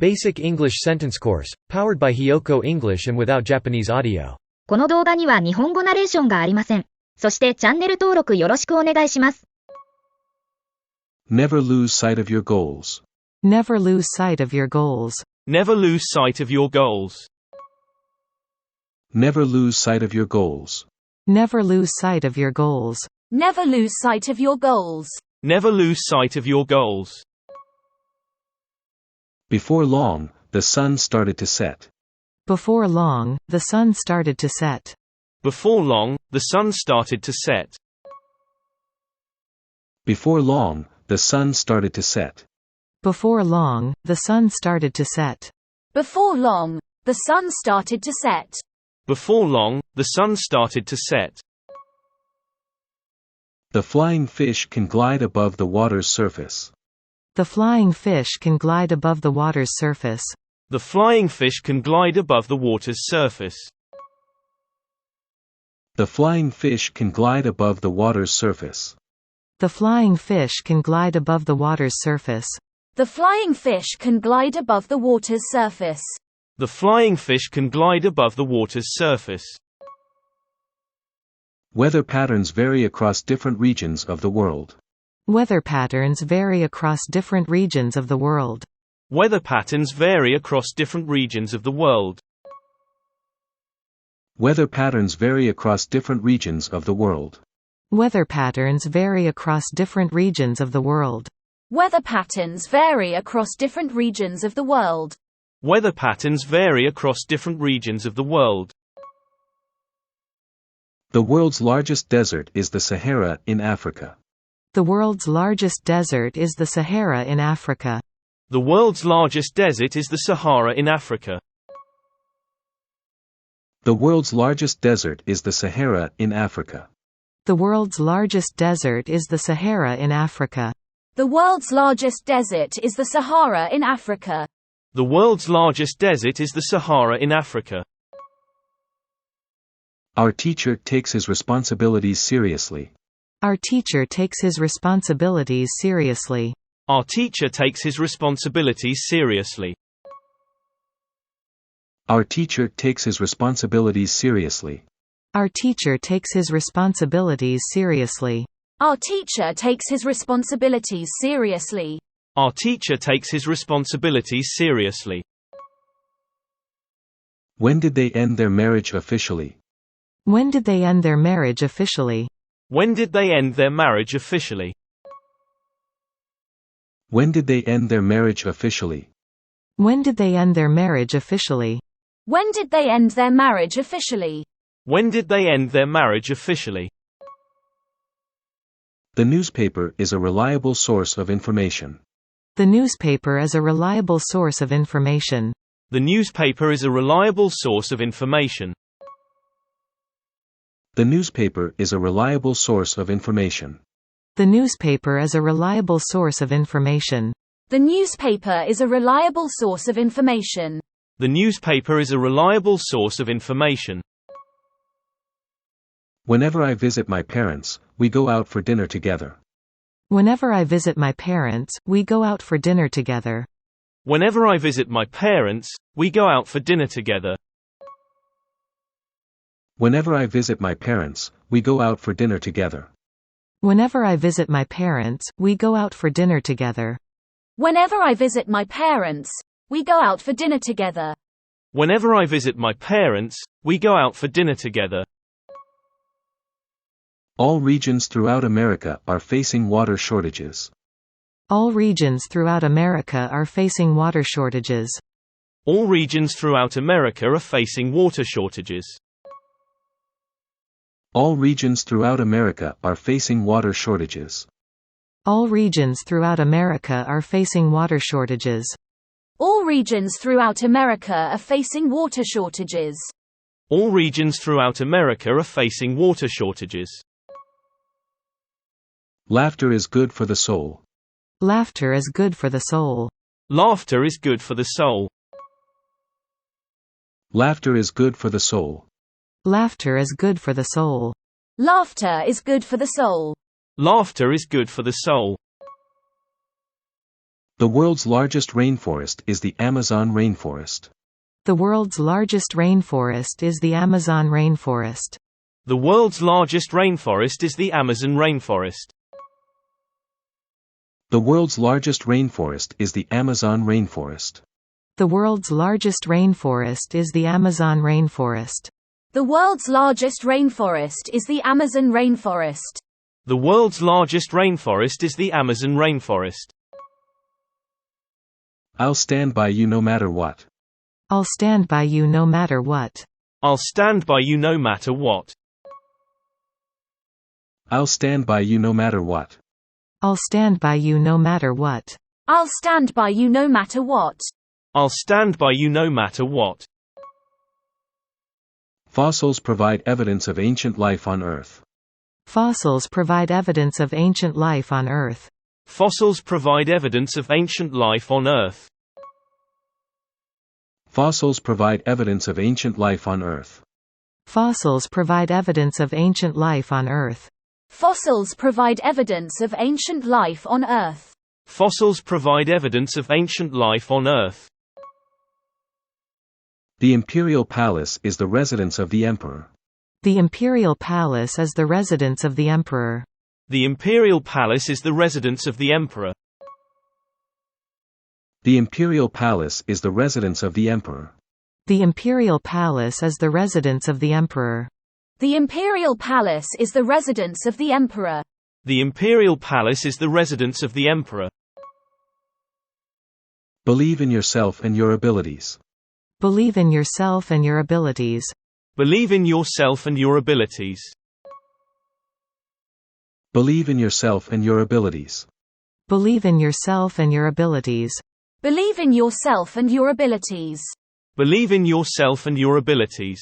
Basic English Sentence Course, powered by HIYOKO English and without Japanese audio. この動画には日本語ナレーションがありません。そしてチャンネル登録よろしくお願いします。Never lose sight of your goals. Never lose sight of your goals. Never lose sight of your goals. Never lose sight of your goals. Never lose sight of your goals. Never lose sight of your goals. Never lose sight of your goals. Before long, the sun started to set. Before long, the sun started to set. Before long, the sun started to set. Before long, the sun started to set. Before long, the sun started to set. Before long, the sun started to set. Before long, the sun started to set. The flying fish can glide above the water's surface. The flying fish can glide above the water's surface. The flying fish can glide above the water's surface. The flying fish can glide above the water's surface. The flying fish can glide above the water's surface. The flying fish can glide above the water's surface. The flying fish can glide above the water's surface. Weather patterns vary across different regions of the world. Weather patterns vary across different regions of the world. Weather patterns vary across different regions of the world. Weather patterns vary across different regions of the world. Weather patterns vary across different regions of the world. Weather patterns vary across different regions of the world. Weather patterns vary across different regions of the world. The world's largest desert is the Sahara in Africa. The world's largest desert is the Sahara in Africa. The world's largest desert is the Sahara in Africa. The world's largest desert is the Sahara in Africa. The world's largest desert is the Sahara in Africa. The world's largest desert is the Sahara in Africa. The world's largest desert is the Sahara in Africa. Our teacher takes his responsibilities seriously. Our teacher takes his responsibilities seriously. Our teacher takes his responsibilities seriously. Our teacher takes his responsibilities seriously. Our teacher takes his responsibilities seriously. Our teacher takes his responsibilities seriously. Our teacher takes his responsibilities seriously. When did they end their marriage officially? When did they end their marriage officially? When did they end their marriage officially? When did they end their marriage officially? When did they end their marriage officially? When did they end their marriage officially? When did they end their marriage officially? The newspaper is a reliable source of information. The newspaper is a reliable source of information. The newspaper is a reliable source of information. The newspaper is a reliable source of information. The newspaper is a reliable source of information. The newspaper is a reliable source of information. The newspaper is a reliable source of information. Whenever I visit my parents, we go out for dinner together. Whenever I visit my parents, we go out for dinner together. Whenever I visit my parents, we go out for dinner together. Whenever I visit my parents, we go out for dinner together. Whenever I visit my parents, we go out for dinner together. Whenever I visit my parents, we go out for dinner together. Whenever I visit my parents, we go out for dinner together. All regions throughout America are facing water shortages. All regions throughout America are facing water shortages. All regions throughout America are facing water shortages. All regions throughout America are facing water shortages. All regions throughout America are facing water shortages. All regions throughout America are facing water shortages. All regions throughout America are facing water shortages. Laughter is good for the soul. Laughter is good for the soul. Laughter is good for the soul. Laughter is good for the soul. Laughter is good for the soul. Laughter is good for the soul. Laughter is good for the soul. The world's largest rainforest is the Amazon rainforest. The world's largest rainforest is the Amazon rainforest. The world's largest rainforest is the Amazon rainforest. The world's largest rainforest is the Amazon rainforest. The world's largest rainforest is the Amazon rainforest. The world's largest rainforest is the Amazon rainforest. The world's largest rainforest is the Amazon rainforest. I'll stand by you no matter what. I'll stand by you no matter what. I'll stand by you no matter what. I'll stand by you no matter what. I'll stand by you no matter what. I'll stand by you no matter what. I'll stand by you no matter what. Fossils provide evidence of ancient life on Earth. Fossils provide evidence of ancient life on Earth. Fossils provide evidence of ancient life on Earth. Fossils provide evidence of ancient life on Earth. Fossils provide evidence of ancient life on Earth. Fossils provide evidence of ancient life on Earth. Fossils provide evidence of ancient life on Earth. The imperial palace is the residence of the emperor. The imperial palace is the residence of the emperor. The imperial palace is the residence of the emperor. The imperial palace is the residence of the emperor. The imperial palace is the residence of the emperor. The imperial palace is the residence of the emperor. The imperial palace is the residence of the emperor. Believe in yourself and your abilities. Believe in yourself and your abilities. Believe in yourself and your abilities. Believe in yourself and your abilities. Believe in yourself and your abilities. Believe in yourself and your abilities. Believe in yourself and your abilities.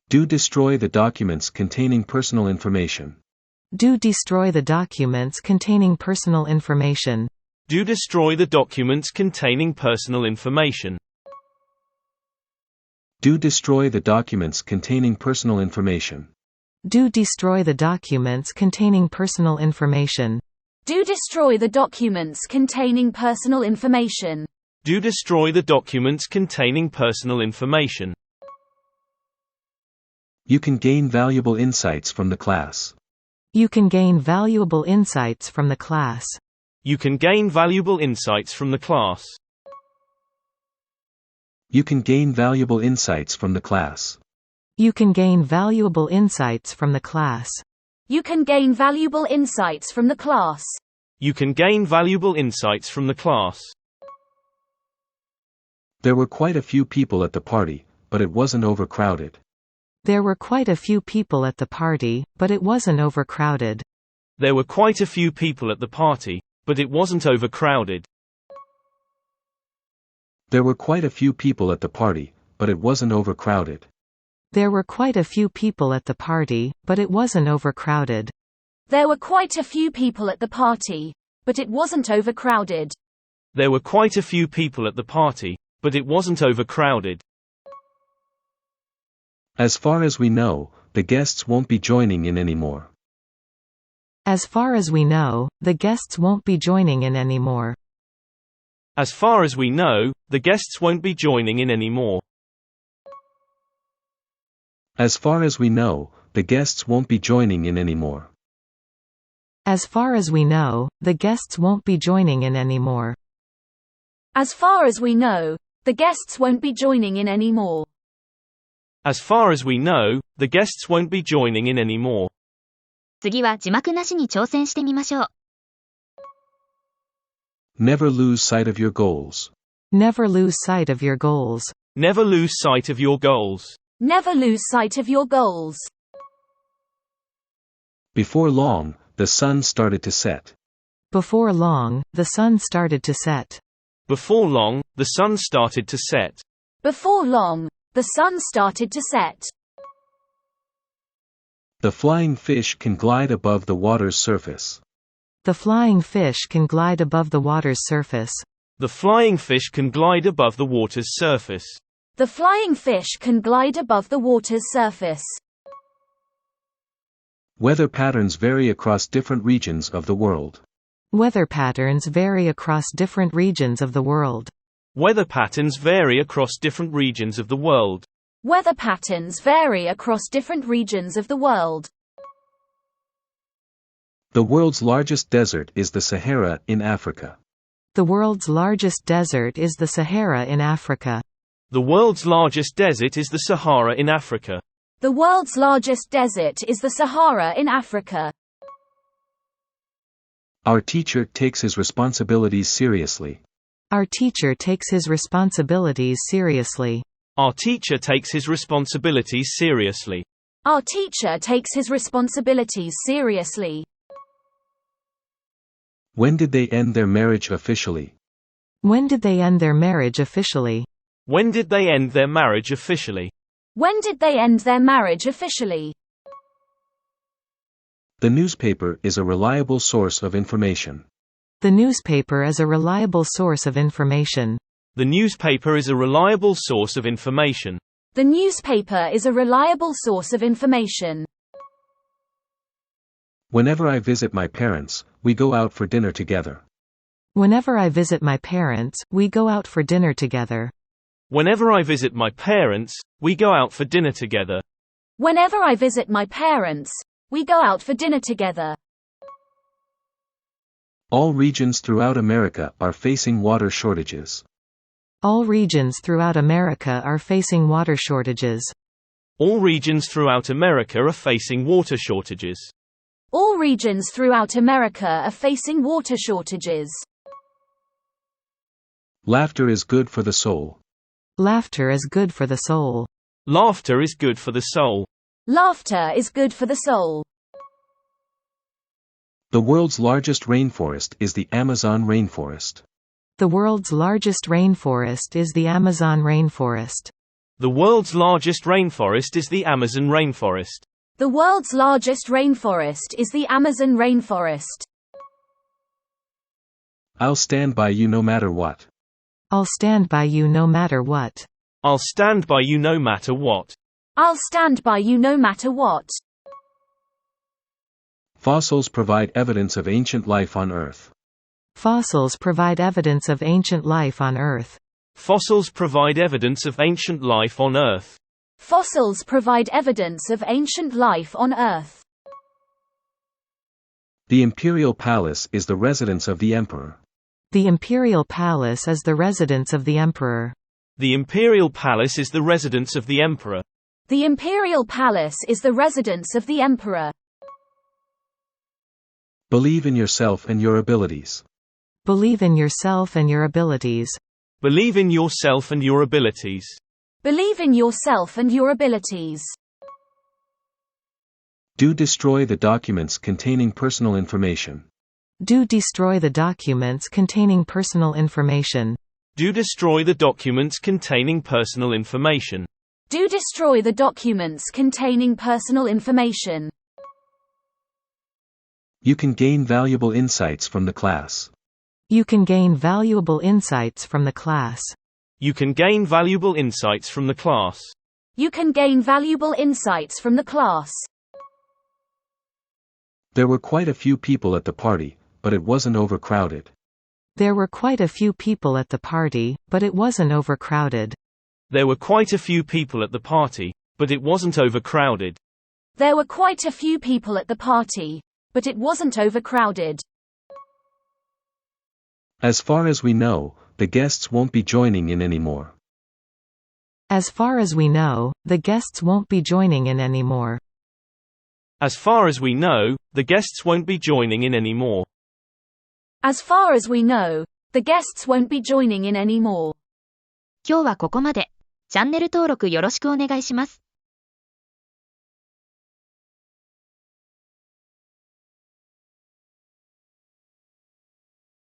Do destroy the documents containing personal information. Do destroy the documents containing personal information. Do destroy the documents containing personal information. Do destroy the documents containing personal information. Do destroy the documents containing personal information. Do destroy the documents containing personal information. Do destroy the documents containing personal information. You can gain valuable insights from the class. You can gain valuable insights from the class. You can gain valuable insights from the class. You can gain valuable insights from the class. You can gain valuable insights from the class. You can gain valuable insights from the class. You can gain valuable insights from the class. There were quite a few people at the party, but it wasn't overcrowded. There were quite a few people at the party, but it wasn't overcrowded. There were quite a few people at the party, but it wasn't overcrowded. There were quite a few people at the party, but it wasn't overcrowded. There were quite a few people at the party, but it wasn't overcrowded. There were quite a few people at the party, but it wasn't overcrowded. There were quite a few people at the party, but it wasn't overcrowded. As far as we know, the guests won't be joining in anymore. As far as we know, the guests won't be joining in anymore. As far as we know, the guests won't be joining in anymore. As far as we know, the guests won't be joining in anymore. As far as we know, the guests won't be joining in anymore. As far as we know, the guests won't be joining in anymore. As far as we know, the guests won't be joining in anymore. 次は字幕なしに挑戦してみましょう。Never lose sight of your goals. Never lose sight of your goals. Never lose sight of your goals. Never lose sight of your goals. Before long, the sun started to set. Before long, the sun started to set. Before long, the sun started to set. Before long, the sun started to set. The flying fish can glide above the water's surface. The flying fish can glide above the water's surface. The flying fish can glide above the water's surface. The flying fish can glide above the water's surface. Weather patterns vary across different regions of the world. Weather patterns vary across different regions of the world. Weather patterns vary across different regions of the world. Weather patterns vary across different regions of the world. The world's largest desert is the Sahara in Africa. The world's largest desert is the Sahara in Africa. The world's largest desert is the Sahara in Africa. The world's largest desert is the Sahara in Africa. Our teacher takes his responsibilities seriously. Our teacher takes his responsibilities seriously. Our teacher takes his responsibilities seriously. Our teacher takes his responsibilities seriously. When did they end their marriage officially? When did they end their marriage officially? When did they end their marriage officially? When did they end their marriage officially? The newspaper is a reliable source of information. The newspaper is a reliable source of information. The newspaper is a reliable source of information. The newspaper is a reliable source of information. Whenever I visit my parents, we go out for dinner together. Whenever I visit my parents, we go out for dinner together. Whenever I visit my parents, we go out for dinner together. Whenever I visit my parents, we go out for dinner together. All regions throughout America are facing water shortages. All regions throughout America are facing water shortages. All regions throughout America are facing water shortages. All regions throughout America are facing water shortages. Laughter is good for the soul. Laughter is good for the soul. Laughter is good for the soul. Laughter is good for the soul. The world's largest rainforest is the Amazon rainforest. The world's largest rainforest is the Amazon rainforest. The world's largest rainforest is the Amazon rainforest. The world's largest rainforest is the Amazon rainforest. I'll stand by you no matter what. I'll stand by you no matter what. I'll stand by you no matter what. I'll stand by you no matter what. Fossils provide evidence of ancient life on Earth. Fossils provide evidence of ancient life on Earth. Fossils provide evidence of ancient life on Earth. Fossils provide evidence of ancient life on Earth. The imperial palace is the residence of the emperor. The imperial palace is the residence of the emperor. The imperial palace is the residence of the emperor. The imperial palace is the residence of the emperor. Believe in yourself and your abilities. Believe in yourself and your abilities. Believe in yourself and your abilities. Believe in yourself and your abilities. Do destroy the documents containing personal information. Do destroy the documents containing personal information. Do destroy the documents containing personal information. Do destroy the documents containing personal information. You can gain valuable insights from the class. You can gain valuable insights from the class. You can gain valuable insights from the class. You can gain valuable insights from the class. There were quite a few people at the party, but it wasn't overcrowded. There were quite a few people at the party, but it wasn't overcrowded. There were quite a few people at the party, but it wasn't overcrowded. There were quite a few people at the party, but it wasn't overcrowded. As far as we know, the guests won't be joining in anymore. As far as we know, the guests won't be joining in anymore. As far as we know, the guests won't be joining in anymore. As far as we know, the guests won't be joining in anymore. 今日はここまで。チャンネル登録よろしくお願いします。